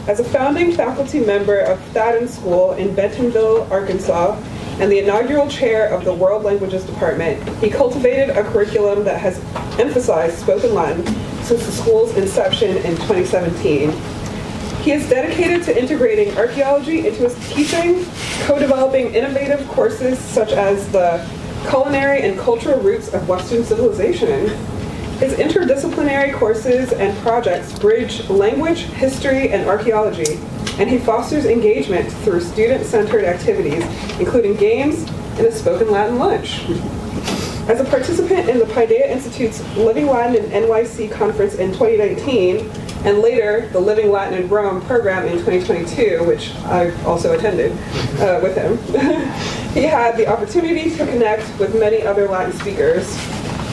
As a founding faculty member of Thaden School in Bentonville, Arkansas, and the inaugural chair of the World Languages Department, he cultivated a curriculum that has emphasized spoken Latin since the school's inception in 2017. He is dedicated to integrating archaeology into his teaching, co-developing innovative courses such as the culinary and cultural roots of Western civilization. His interdisciplinary courses and projects bridge language, history, and archaeology, and he fosters engagement through student-centered activities, including games and a spoken Latin lunch. As a participant in the Paideia Institute's Living Latin in NYC conference in 2019, and later the Living Latin in Rome program in 2022, which I also attended with him, he had the opportunity to connect with many other Latin speakers.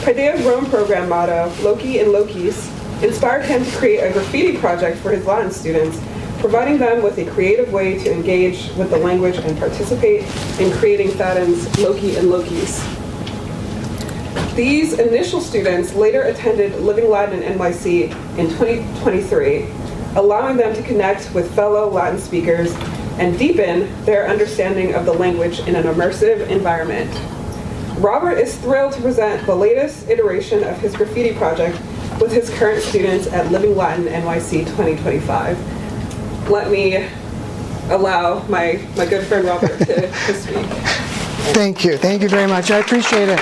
Paideia's Rome program motto, loci and locis, inspired him to create a graffiti project for his Latin students, providing them with a creative way to engage with the language and participate in creating Thaden's loci and locis. These initial students later attended Living Latin in NYC in 2023, allowing them to connect with fellow Latin speakers and deepen their understanding of the language in an immersive environment. Robert is thrilled to present the latest iteration of his graffiti project with his current students at Living Latin NYC 2025. Let me allow my good friend Robert to speak. Thank you very much. I appreciate it.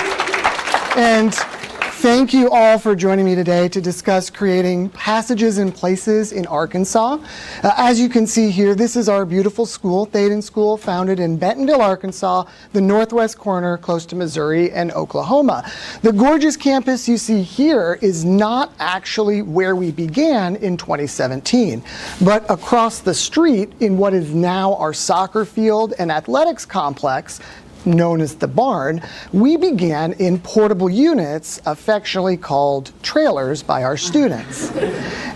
And thank you all for joining me today to discuss creating passages and places in Arkansas. As you can see here, this is our beautiful school, Thaden School, founded in Bentonville, Arkansas, the northwest corner close to Missouri and Oklahoma. The gorgeous campus you see here is not actually where we began in 2017, but across the street in what is now our soccer field and athletics complex, known as the barn, we began in portable units affectionately called trailers by our students.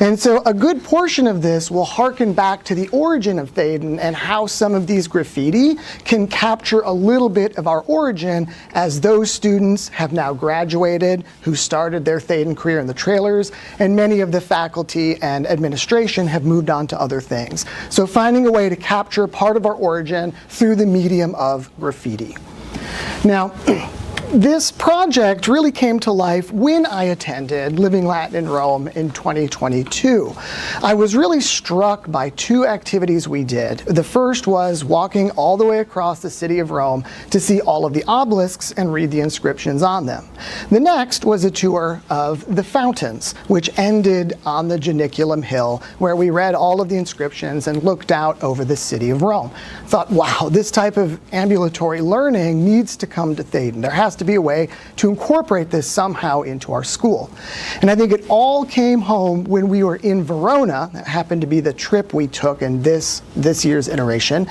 And so a good portion of this will harken back to the origin of Thaden and how some of these graffiti can capture a little bit of our origin as those students have now graduated who started their Thaden career in the trailers, and many of the faculty and administration have moved on to other things. So finding a way to capture part of our origin through the medium of graffiti. Now, this project really came to life when I attended Living Latin in Rome in 2022. I was really struck by two activities we did. The first was walking all the way across the city of Rome to see all of the obelisks and read the inscriptions on them. The next was a tour of the fountains, which ended on the Janiculum Hill, where we read all of the inscriptions and looked out over the city of Rome. Thought, wow, this type of ambulatory learning needs to come to Thaden. There has to be a way to incorporate this somehow into our school. And I think it all came home when we were in Verona. That happened to be the trip we took in this year's iteration.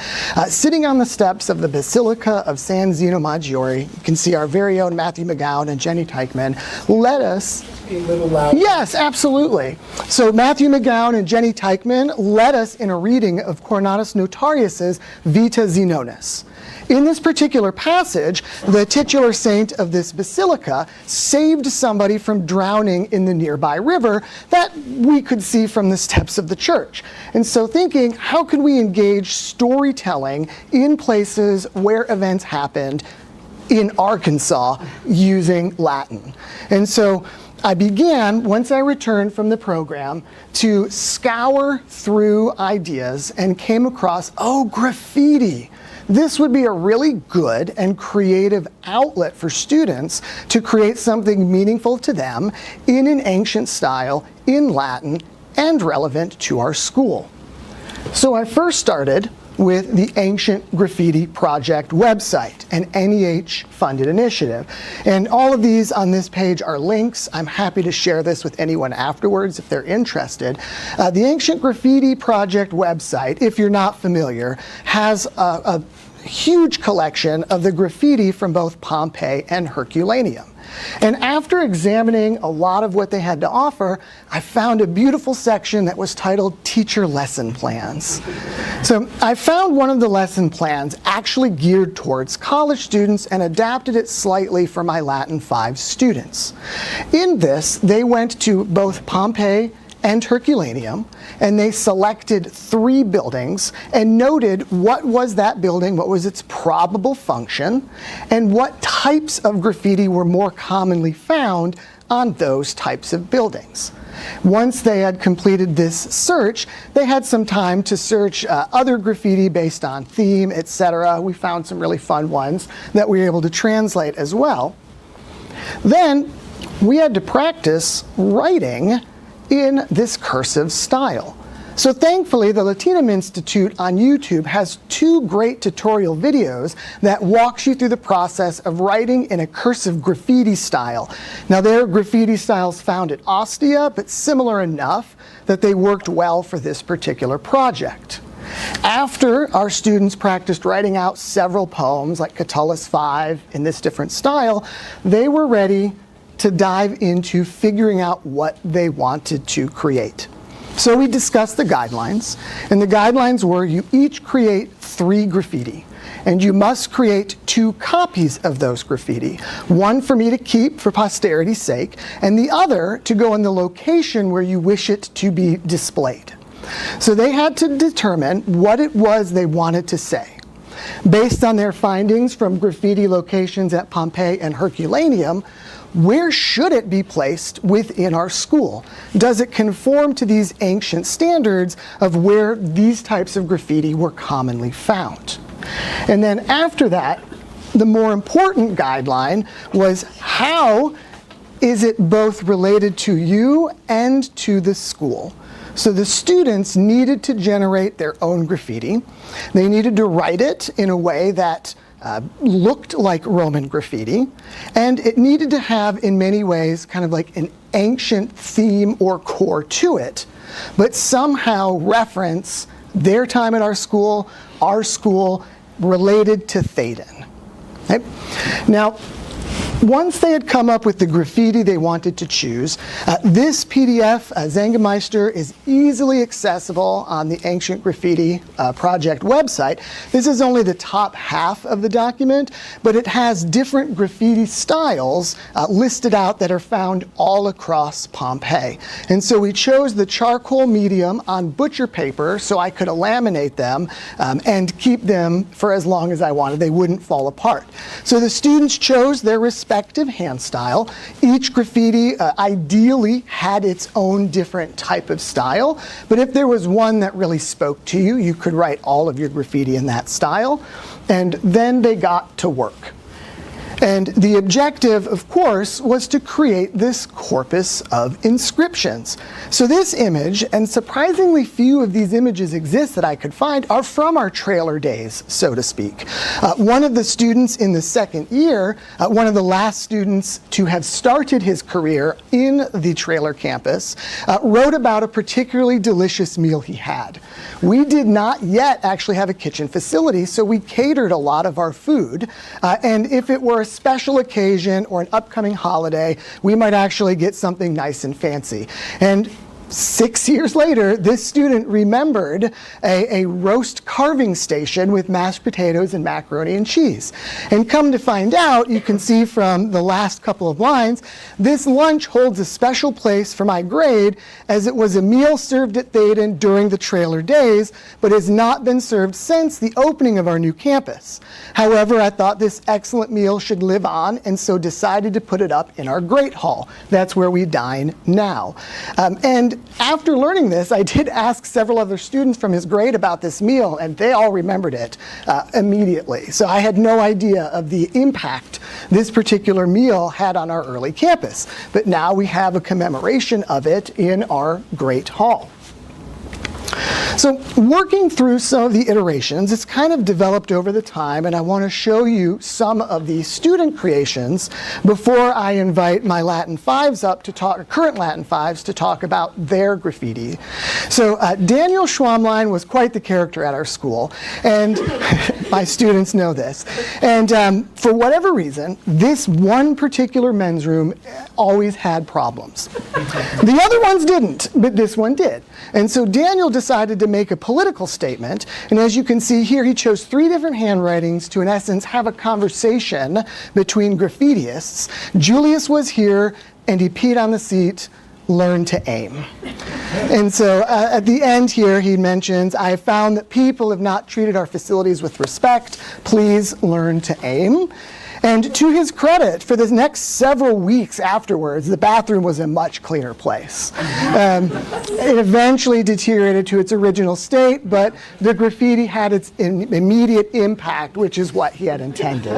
Sitting on the steps of the Basilica of San Zeno Maggiore, you can see our very own Matthew McGowan and Jenny Teichman led us. Be a little louder. Yes, absolutely. So Matthew McGowan and Jenny Teichman led us in a reading of Cornatus Notarius's Vita Zenonis. In this particular passage, the titular saint of this basilica saved somebody from drowning in the nearby river that we could see from the steps of the church. And so thinking, how could we engage storytelling in places where events happened in Arkansas using Latin? And so I began, once I returned from the program, to scour through ideas and came across, graffiti. This would be a really good and creative outlet for students to create something meaningful to them in an ancient style, in Latin, and relevant to our school. So I first started with the Ancient Graffiti Project website, an NEH-funded initiative. And all of these on this page are links. I'm happy to share this with anyone afterwards if they're interested. The Ancient Graffiti Project website, if you're not familiar, has a huge collection of the graffiti from both Pompeii and Herculaneum. And after examining a lot of what they had to offer, I found a beautiful section that was titled Teacher Lesson Plans. So I found one of the lesson plans actually geared towards college students and adapted it slightly for my Latin 5 students. In this, they went to both Pompeii and Herculaneum, and they selected 3 buildings and noted what was that building, what was its probable function, and what types of graffiti were more commonly found on those types of buildings. Once they had completed this search, they had some time to search other graffiti based on theme, etc. We found some really fun ones that we were able to translate as well. Then we had to practice writing in this cursive style. So thankfully, the Latinum Institute on YouTube has 2 great tutorial videos that walks you through the process of writing in a cursive graffiti style. Now, there are graffiti styles found at Ostia, but similar enough that they worked well for this particular project. After our students practiced writing out several poems, like Catullus 5 in this different style, they were ready to dive into figuring out what they wanted to create. So we discussed the guidelines, and the guidelines were you each create 3 graffiti, and you must create 2 copies of those graffiti, one for me to keep for posterity's sake, and the other to go in the location where you wish it to be displayed. So they had to determine what it was they wanted to say. Based on their findings from graffiti locations at Pompeii and Herculaneum, where should it be placed within our school? Does it conform to these ancient standards of where these types of graffiti were commonly found? And then after that, the more important guideline was how is it both related to you and to the school? So the students needed to generate their own graffiti. They needed to write it in a way that looked like Roman graffiti, and it needed to have, in many ways, kind of like an ancient theme or core to it, but somehow reference their time at our school related to Thaden. Okay? Now, once they had come up with the graffiti they wanted to choose, this PDF, Zangemeister, is easily accessible on the Ancient Graffiti Project website. This is only the top half of the document, but it has different graffiti styles listed out that are found all across Pompeii. And so we chose the charcoal medium on butcher paper so I could laminate them and keep them for as long as I wanted. They wouldn't fall apart. So the students chose their respective hand style. Each graffiti ideally had its own different type of style, but if there was one that really spoke to you, you could write all of your graffiti in that style, and then they got to work. And the objective, of course, was to create this corpus of inscriptions. So this image, and surprisingly few of these images exist that I could find, are from our trailer days, so to speak. One of the students in the second year, one of the last students to have started his career in the trailer campus, wrote about a particularly delicious meal he had. We did not yet actually have a kitchen facility, so we catered a lot of our food. And if it were a special occasion or an upcoming holiday, we might actually get something nice and fancy. And 6 years later, this student remembered a roast carving station with mashed potatoes and macaroni and cheese. And come to find out, you can see from the last couple of lines, this lunch holds a special place for my grade as it was a meal served at Thaden during the trailer days, but has not been served since the opening of our new campus. However, I thought this excellent meal should live on, and so decided to put it up in our great hall. That's where we dine now. And after learning this, I did ask several other students from his grade about this meal, and they all remembered it immediately. So I had no idea of the impact this particular meal had on our early campus. But now we have a commemoration of it in our great hall. So working through some of the iterations, it's kind of developed over the time, and I want to show you some of the student creations before I invite my Latin 5s up to talk, or current Latin 5s, to talk about their graffiti. So Daniel Schwamlein was quite the character at our school, and my students know this. And for whatever reason, this one particular men's room always had problems. The other ones didn't, but this one did. And so Daniel decided to make a political statement, and as you can see here, he chose 3 different handwritings to, in essence, have a conversation between graffitiists. Julius was here, and he peed on the seat. learn to aim. And so at the end here, he mentions, I have found that people have not treated our facilities with respect. Please learn to aim. And to his credit, for the next several weeks afterwards, the bathroom was a much cleaner place. It eventually deteriorated to its original state, but the graffiti had its immediate impact, which is what he had intended.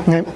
Right?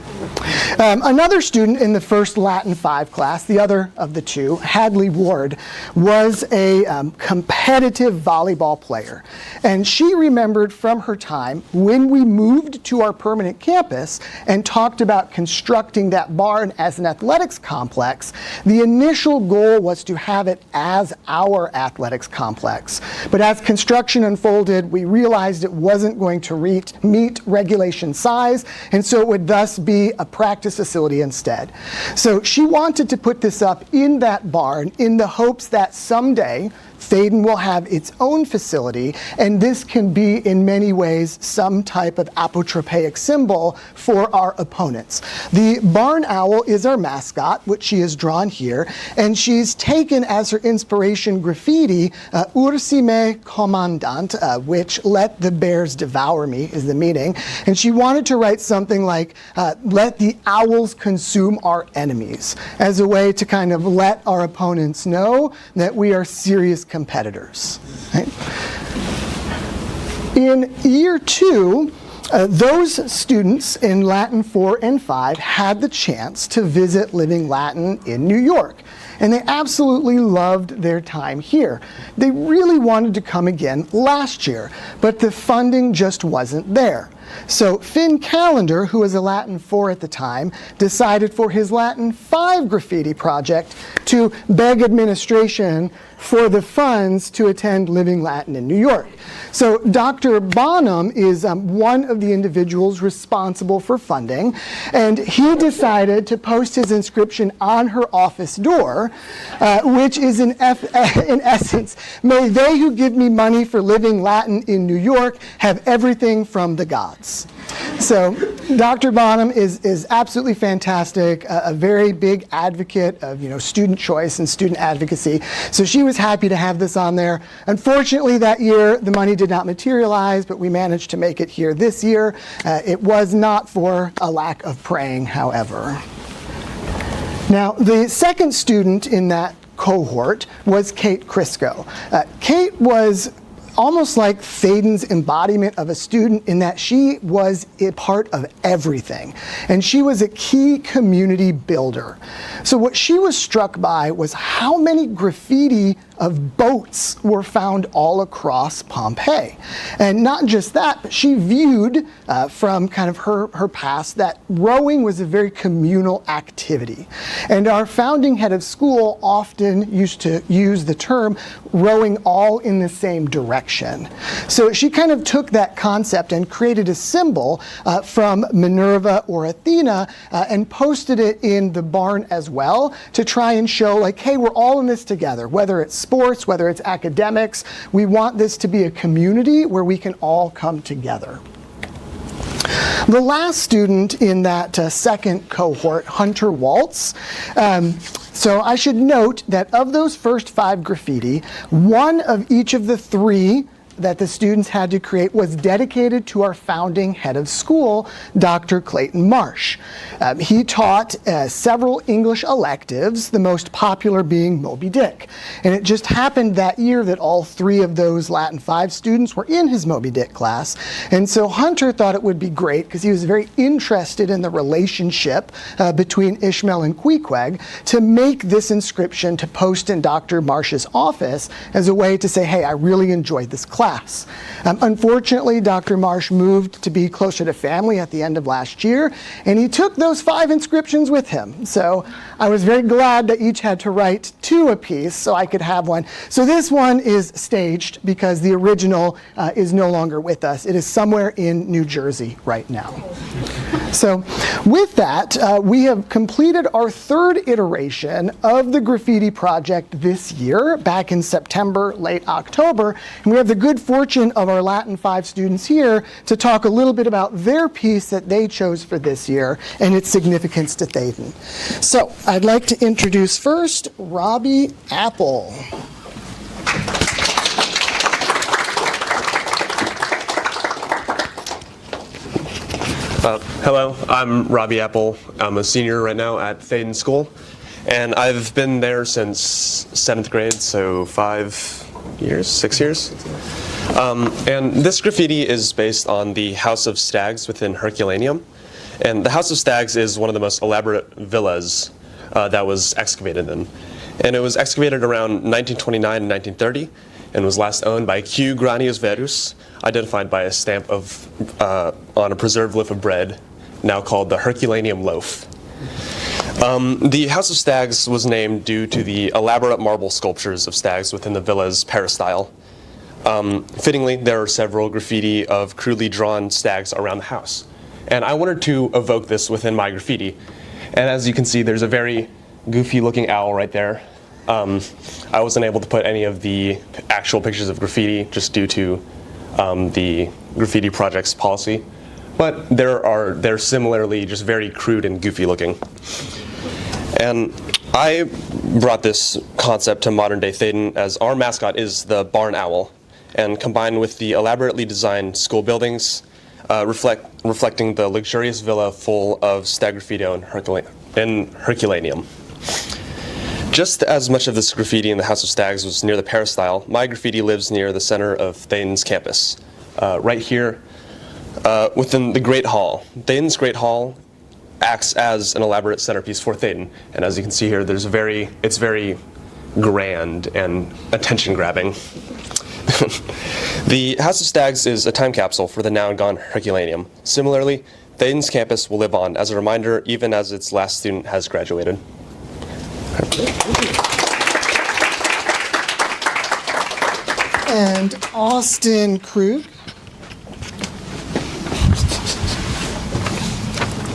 Another student in the first Latin 5 class, the other of the two, Hadley Ward, was a competitive volleyball player. And she remembered from her time when we moved to our permanent campus and talked about constructing that barn as an athletics complex, the initial goal was to have it as our athletics complex. But as construction unfolded, we realized it wasn't going to meet regulation size, and so it would thus be a practice facility instead. So she wanted to put this up in that barn in the hopes that someday Thaden will have its own facility, and this can be, in many ways, some type of apotropaic symbol for our opponents. The barn owl is our mascot, which she has drawn here, and she's taken as her inspiration graffiti, Ursi me commandant, which let the bears devour me is the meaning, and she wanted to write something like, let the owls consume our enemies, as a way to kind of let our opponents know that we are serious competitors. Right? In year 2, those students in Latin 4 and 5 had the chance to visit Living Latin in New York. And they absolutely loved their time here. They really wanted to come again last year, but the funding just wasn't there. So Finn Callender, who was a Latin 4 at the time, decided for his Latin 5 graffiti project to beg administration for the funds to attend Living Latin in New York. So Dr. Bonham is one of the individuals responsible for funding, and he decided to post his inscription on her office door, which is in essence, may they who give me money for Living Latin in New York have everything from the gods. So Dr. Bonham is absolutely fantastic, a very big advocate of student choice and student advocacy. So she was happy to have this on there. Unfortunately, that year the money did not materialize, but we managed to make it here this year. It was not for a lack of praying, however. Now, the second student in that cohort was Kate Crisco. Kate was almost like Thaden's embodiment of a student in that she was a part of everything. And she was a key community builder. So what she was struck by was how many graffiti of boats were found all across Pompeii. And not just that, but she viewed from kind of her past that rowing was a very communal activity. And our founding head of school often used to use the term rowing all in the same direction. So she kind of took that concept and created a symbol from Minerva or Athena and posted it in the barn as well to try and show like, hey, we're all in this together, whether it's sports, whether it's academics. We want this to be a community where we can all come together. The last student in that second cohort, Hunter Waltz, so I should note that of those first 5 graffiti, one of each of the 3 that the students had to create was dedicated to our founding head of school, Dr. Clayton Marsh. He taught several English electives, the most popular being Moby Dick. And it just happened that year that all 3 of those Latin 5 students were in his Moby Dick class. And so Hunter thought it would be great, because he was very interested in the relationship between Ishmael and Queequeg, to make this inscription to post in Dr. Marsh's office as a way to say, hey, I really enjoyed this class. Unfortunately, Dr. Marsh moved to be closer to family at the end of last year, and he took those 5 inscriptions with him. So I was very glad that each had to write 2 apiece so I could have one. So this one is staged because the original is no longer with us. It is somewhere in New Jersey right now. So with that, we have completed our third iteration of the graffiti project this year, back in September, late October. And we have the good fortune of our Latin 5 students here to talk a little bit about their piece that they chose for this year and its significance to Thaden. So I'd like to introduce first Robbie Apple. Hello, I'm Robbie Apple. I'm a senior right now at Thaden School, and I've been there since 7th grade, so 6 years. And this graffiti is based on the House of Stags within Herculaneum. And the House of Stags is one of the most elaborate villas that was excavated in. And it was excavated around 1929 and 1930, and was last owned by Q. Granius Verus, identified by a stamp on a preserved loaf of bread, now called the Herculaneum loaf. The House of Stags was named due to the elaborate marble sculptures of stags within the villa's peristyle. Fittingly, there are several graffiti of crudely drawn stags around the house. And I wanted to evoke this within my graffiti. And as you can see, there's a very goofy looking owl right there. I wasn't able to put any of the actual pictures of graffiti just due to the graffiti project's policy, but they're similarly just very crude and goofy looking. And I brought this concept to modern day Thaden as our mascot is the barn owl, and combined with the elaborately designed school buildings, reflecting the luxurious villa full of stag graffiti in Herculaneum. Just as much of this graffiti in the House of Stags was near the peristyle, my graffiti lives near the center of Thaden's campus, right here within the Great Hall. Thaden's Great Hall acts as an elaborate centerpiece for Thaden, and as you can see here, it's very grand and attention-grabbing. The House of Stags is a time capsule for the now gone Herculaneum. Similarly, Thaden's campus will live on as a reminder even as its last student has graduated. And Austin Krug.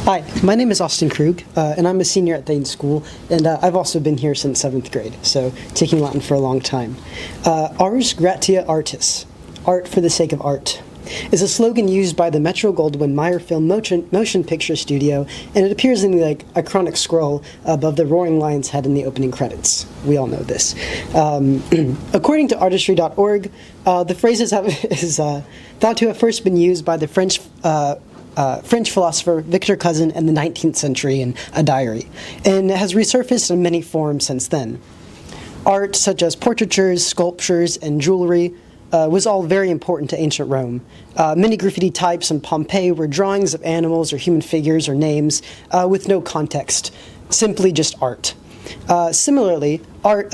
Hi, my name is Austin Krug, and I'm a senior at Thaden School, and I've also been here since 7th grade, so taking Latin for a long time. Ars gratia artis, art for the sake of art, is a slogan used by the Metro-Goldwyn-Mayer Film Motion Picture Studio, and it appears in the iconic scroll above the roaring lion's head in the opening credits. We all know this. According to artistry.org, the phrase is thought to have first been used by the French philosopher Victor Cousin in the 19th century in a diary, and it has resurfaced in many forms since then. Art such as portraitures, sculptures, and jewelry was all very important to ancient Rome. Many graffiti types in Pompeii were drawings of animals or human figures or names with no context, simply just art. Similarly, art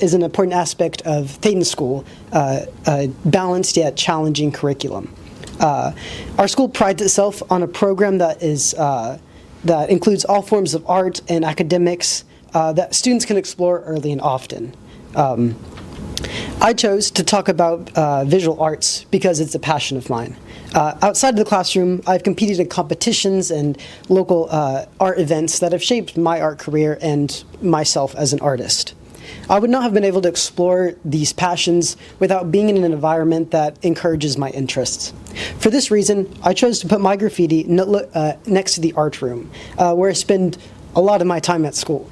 is an important aspect of Thaden School, a balanced yet challenging curriculum. Our school prides itself on a program that includes all forms of art and academics that students can explore early and often. I chose to talk about visual arts because it's a passion of mine. Outside of the classroom, I've competed in competitions and local art events that have shaped my art career and myself as an artist. I would not have been able to explore these passions without being in an environment that encourages my interests. For this reason, I chose to put my graffiti next to the art room, where I spend a lot of my time at school.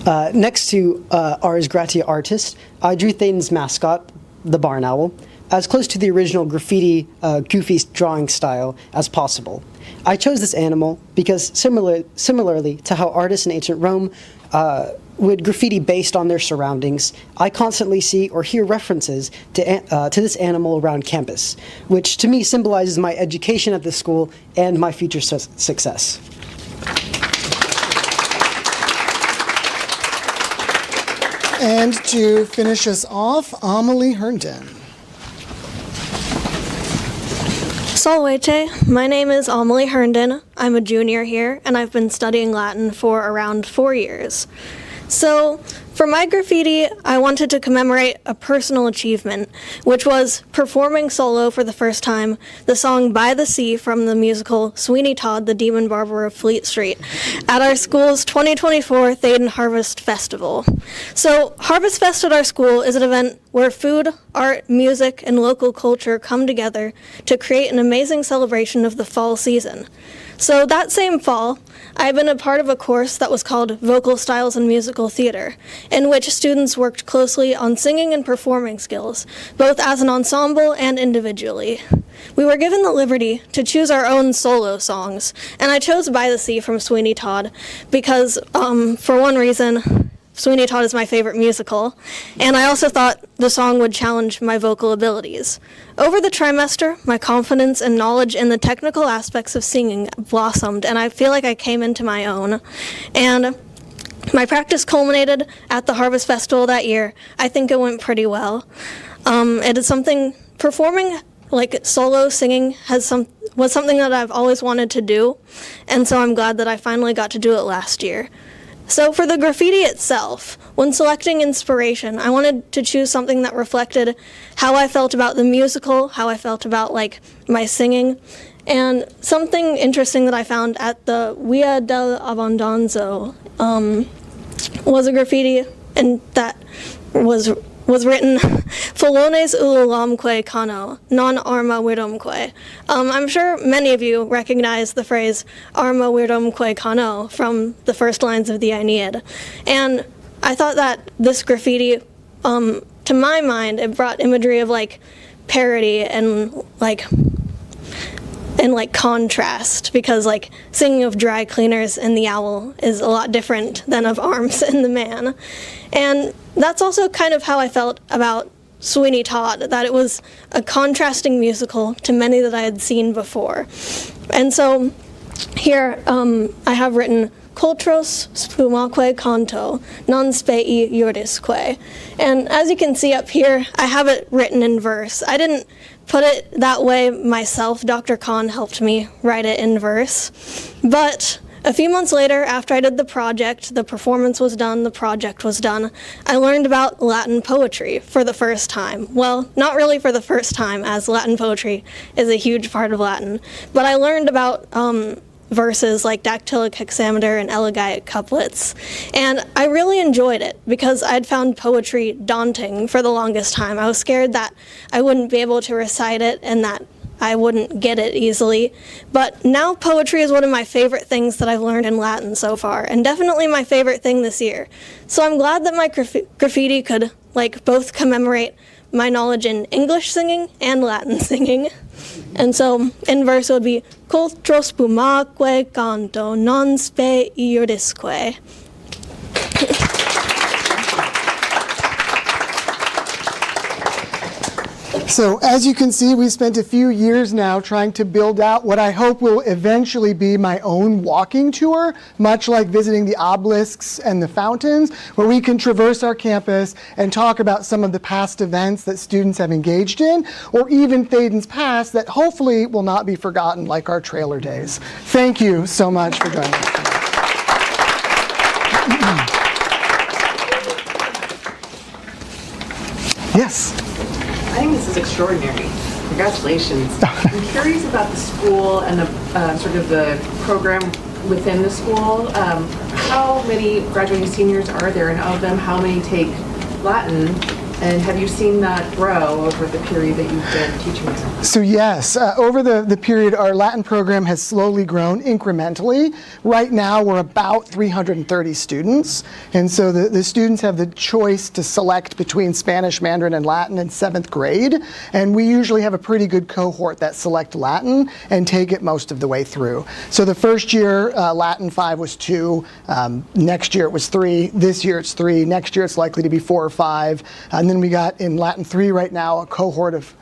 Next to Ars Gratia Artis, I drew Thaden's mascot, the barn owl, as close to the original graffiti goofy drawing style as possible. I chose this animal because similarly to how artists in ancient Rome would graffiti based on their surroundings, I constantly see or hear references to this animal around campus, which to me symbolizes my education at the school and my future success. And to finish us off, Amelie Herndon. Salvete, my name is Amelie Herndon. I'm a junior here, and I've been studying Latin for around 4 years. So, for my graffiti, I wanted to commemorate a personal achievement, which was performing solo for the first time the song By the Sea from the musical Sweeney Todd, the Demon Barber of Fleet Street, at our school's 2024 Thaden Harvest Festival. So, Harvest Fest at our school is an event where food, art, music, and local culture come together to create an amazing celebration of the fall season. So that same fall, I've been a part of a course that was called Vocal Styles and Musical Theater, in which students worked closely on singing and performing skills, both as an ensemble and individually. We were given the liberty to choose our own solo songs, and I chose By the Sea from Sweeney Todd because, for one reason, Sweeney Todd is my favorite musical, and I also thought the song would challenge my vocal abilities. Over the trimester, my confidence and knowledge in the technical aspects of singing blossomed, and I feel like I came into my own. And my practice culminated at the Harvest Festival that year. I think it went pretty well. It is something, performing like solo singing was something that I've always wanted to do, and so I'm glad that I finally got to do it last year. So for the graffiti itself, when selecting inspiration, I wanted to choose something that reflected how I felt about the musical, how I felt about like my singing, and something interesting that I found at the Via del Abbondanzo was a graffiti, and that was written Folones ululamque cano, non arma virumque. I'm sure many of you recognize the phrase arma virumque cano from the first lines of the Aeneid. And I thought that this graffiti, to my mind, it brought imagery of like parody and contrast, because like singing of dry cleaners and the owl is a lot different than of arms and the man. And that's also kind of how I felt about Sweeney Todd, that it was a contrasting musical to many that I had seen before. And so here I have written Cultros spumaque canto, non spei iurisque. And as you can see up here, I have it written in verse. I didn't put it that way myself. Dr. Conn helped me write it in verse. But a few months later, after I did the project, the performance was done, the project was done, I learned about Latin poetry for the first time. Well, not really for the first time, as Latin poetry is a huge part of Latin, but I learned about verses like dactylic hexameter and elegiac couplets, and I really enjoyed it because I'd found poetry daunting for the longest time. I was scared that I wouldn't be able to recite it and that I wouldn't get it easily, but now poetry is one of my favorite things that I've learned in Latin so far, and definitely my favorite thing this year. So I'm glad that my graffiti could like both commemorate my knowledge in English singing and Latin singing. And so in verse it would be Cultro spumaque canto, non spe iurisque. So as you can see, we spent a few years now trying to build out what I hope will eventually be my own walking tour, much like visiting the obelisks and the fountains, where we can traverse our campus and talk about some of the past events that students have engaged in, or even Thaden's past that hopefully will not be forgotten, like our trailer days. Thank you so much for joining us. Yes. I think this is extraordinary. Congratulations. I'm curious about the school and the sort of the program within the school. How many graduating seniors are there, and of them, how many take Latin? And have you seen that grow over the period that you've been teaching there? So yes, over the period, our Latin program has slowly grown incrementally. Right now, we're about 330 students. And so the students have the choice to select between Spanish, Mandarin, and Latin in 7th grade. And we usually have a pretty good cohort that select Latin and take it most of the way through. So the first year, Latin 5 was 2. Next year, it was 3. This year, it's 3. Next year, it's likely to be 4 or 5. And then we got in Latin 3 right now a cohort of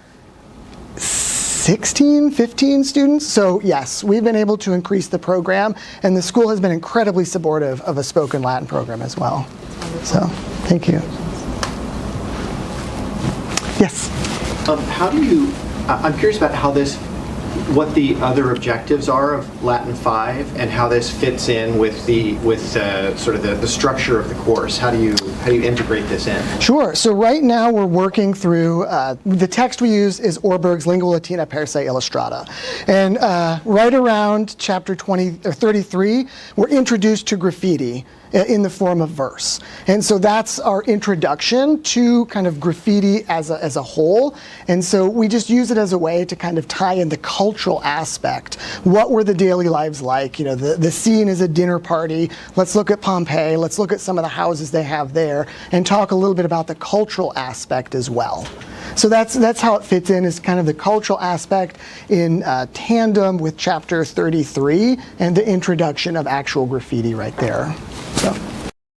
16, 15 students. So yes, we've been able to increase the program, and the school has been incredibly supportive of a spoken Latin program as well. So thank you. Yes? How do you, I'm curious about how this what the other objectives are of Latin 5 and how this fits in with sort of the structure of the course. How do you integrate this in? Sure. So right now we're working through, the text we use is Orberg's Lingua Latina per se illustrata. And right around chapter 33, we're introduced to graffiti in the form of verse. And so that's our introduction to kind of graffiti as a whole. And so we just use it as a way to kind of tie in the cultural aspect. What were the daily lives like? You know, the scene is a dinner party. Let's look at Pompeii. Let's look at some of the houses they have there and talk a little bit about the cultural aspect as well. So that's how it fits in, is kind of the cultural aspect in tandem with chapter 33 and the introduction of actual graffiti right there. So.